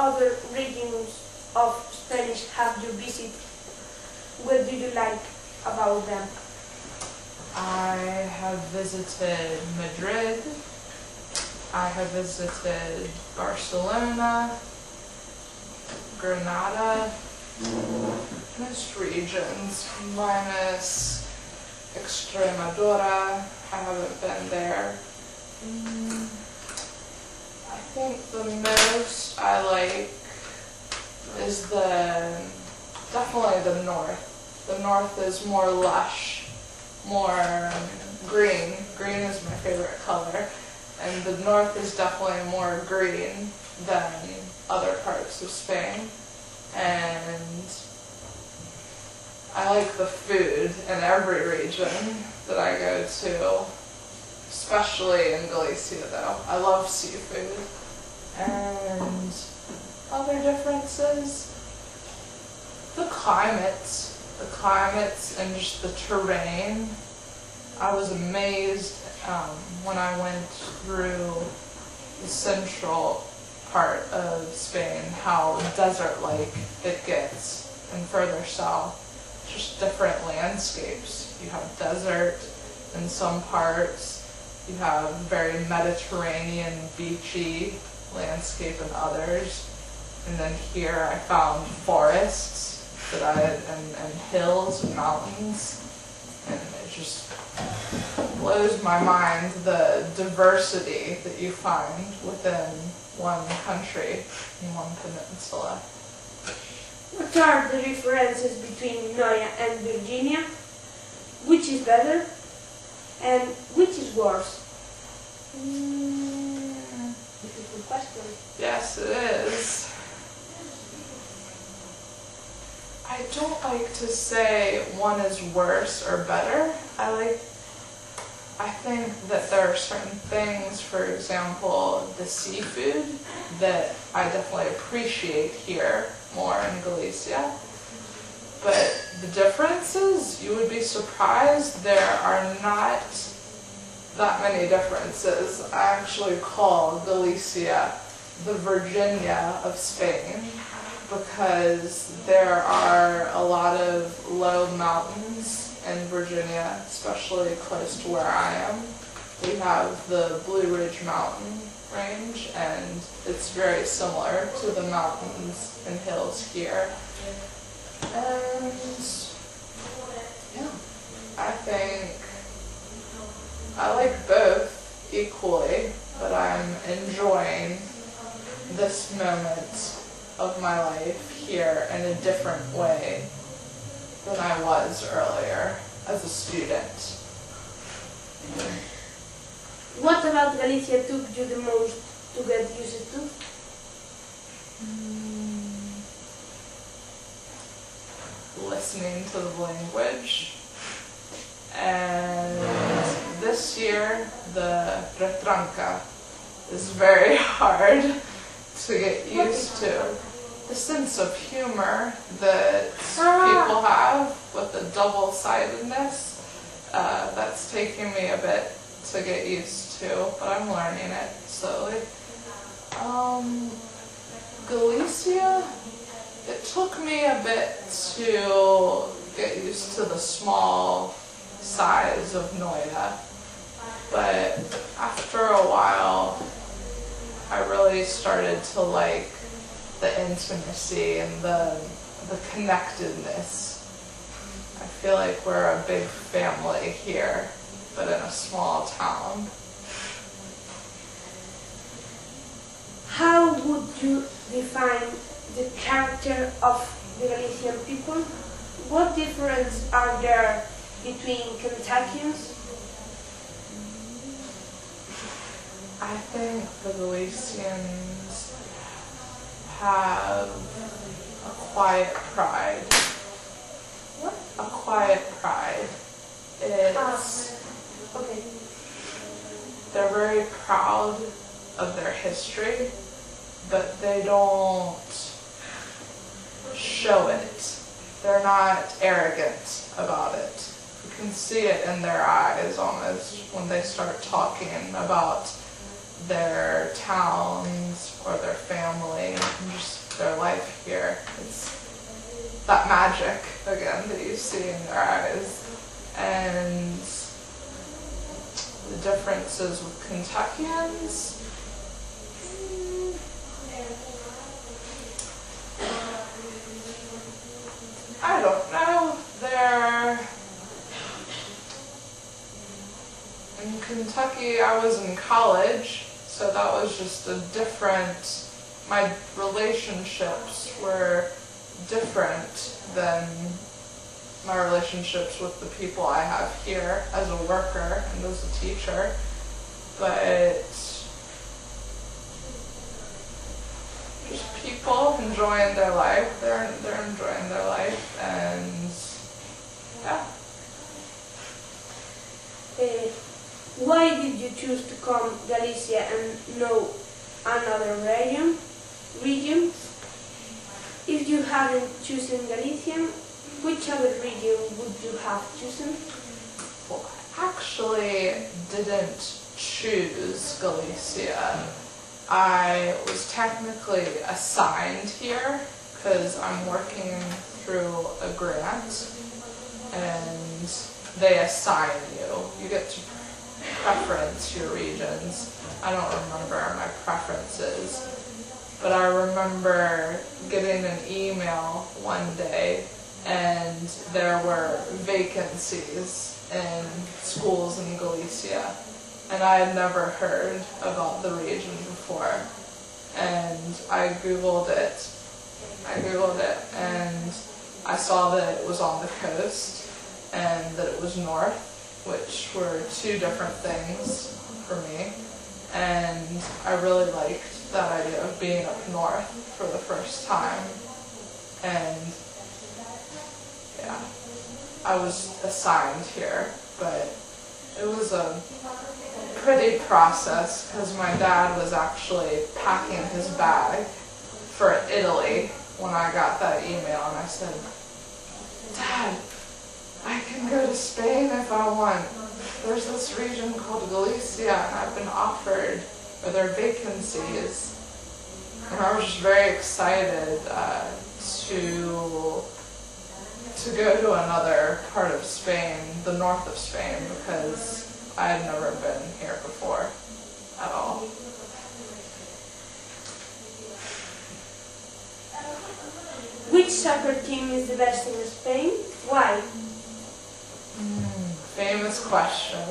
other regions of Spanish have you visited? What do you like about them? I have visited Madrid. I have visited Barcelona, Granada, most regions, minus Extremadura. I haven't been there. I think the most I like is definitely the north. The north is more lush, more green. Green is my favorite color. And the north is definitely more green than other parts of Spain. And I like the food in every region that I go to, especially in Galicia though. I love seafood. And other differences, the climates and just the terrain. I was amazed when I went through the central part of Spain, how desert-like it gets, and further south, just different landscapes. You have desert in some parts, you have very Mediterranean, beachy landscape in others, and then here I found forests and hills and mountains, and it just blows my mind the diversity that you find within one country, in one peninsula. What are the differences between Noia and Virginia? Which is better and which is worse? Difficult question. Yes, it is. I don't like to say one is worse or better. I think that there are certain things, for example, the seafood, that I definitely appreciate here more in Galicia. But the differences, you would be surprised, there are not that many differences. I actually call Galicia the Virginia of Spain, because there are a lot of low mountains in Virginia, especially close to where I am. We have the Blue Ridge Mountain range, and it's very similar to the mountains and hills here. And yeah, I think I like both equally, but I'm enjoying this moment of my life here in a different way than I was earlier as a student. What about Galicia took you the most to get used to? Listening to the language. And this year, the retranca is very hard to get used to. The sense of humor that people have with the double-sidedness, that's taking me a bit to get used to, but I'm learning it slowly. Galicia, it took me a bit to get used to the small size of Noia, but after a while, I really started to like the intimacy and the connectedness. I feel like we're a big family here, but in a small town. How would you define the character of the Galician people? What difference are there between Kentuckians? I think the Galicians have a quiet pride. What? A quiet pride. It's Okay. they're very proud of their history, but they don't show it. They're not arrogant about it. You can see it in their eyes almost when they start talking about their towns or their family and just their life here. It's that magic again that you see in their eyes. And the differences with Kentuckians, I don't know. In Kentucky, I was in college, so that was just a different, my relationships were different than my relationships with the people I have here as a worker and as a teacher. But just people enjoying their life. They're enjoying their life, and yeah. Why did you choose to come Galicia and no another region? If you hadn't chosen Galicia, which other region would you have chosen? Well, I actually didn't choose Galicia. I was technically assigned here because I'm working through a grant, and they assign you. You get to preference your regions. I don't remember my preferences, but I remember getting an email one day and there were vacancies in schools in Galicia, and I had never heard about the region before. And I Googled it and I saw that it was on the coast and that it was north, which were two different things for me. And I really liked that idea of being up north for the first time. And yeah, I was assigned here, but it was a pretty process because my dad was actually packing his bag for Italy when I got that email, and I said, "Dad, I can go to Spain if I want. There's this region called Galicia and I've been offered, or there are vacancies." And I was just very excited to go to another part of Spain, the north of Spain, because I had never been here before at all. Which soccer team is the best in Spain? Why? Famous question.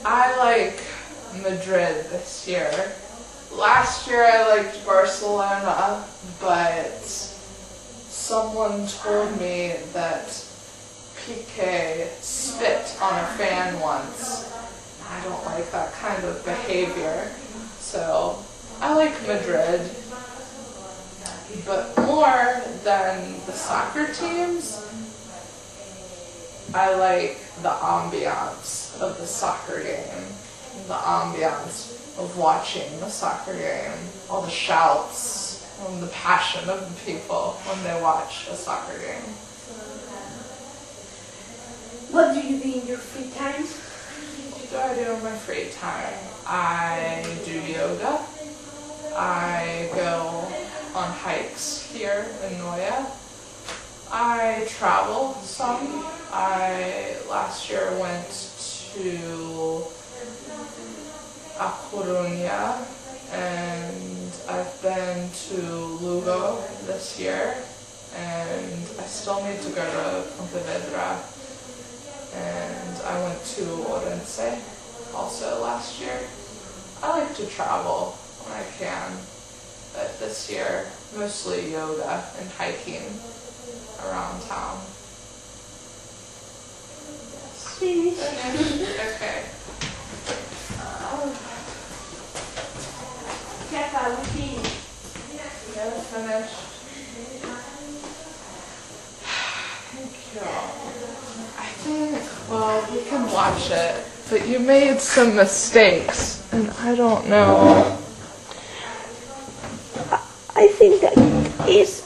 I like Madrid this year. Last year I liked Barcelona, but someone told me that Piqué spit on a fan once. I don't like that kind of behavior. So I like Madrid, but more than the soccer teams, I like the ambiance of the soccer game, the ambiance of watching the soccer game, all the shouts and the passion of the people when they watch a soccer game. What do you do in your free time? What do I do in my free time? I do yoga. I go on hikes here in Noya. I travel some. Last year went to A Coruña, and I've been to Lugo this year, and I still need to go to Pontevedra, and I went to Orense also last year. I like to travel when I can, but this year mostly yoga and hiking around town. Yes. Okay. Kepa, we finished. Yeah, finished. Thank you. I think, well, we can watch it, but you made some mistakes, and I don't know. I think that is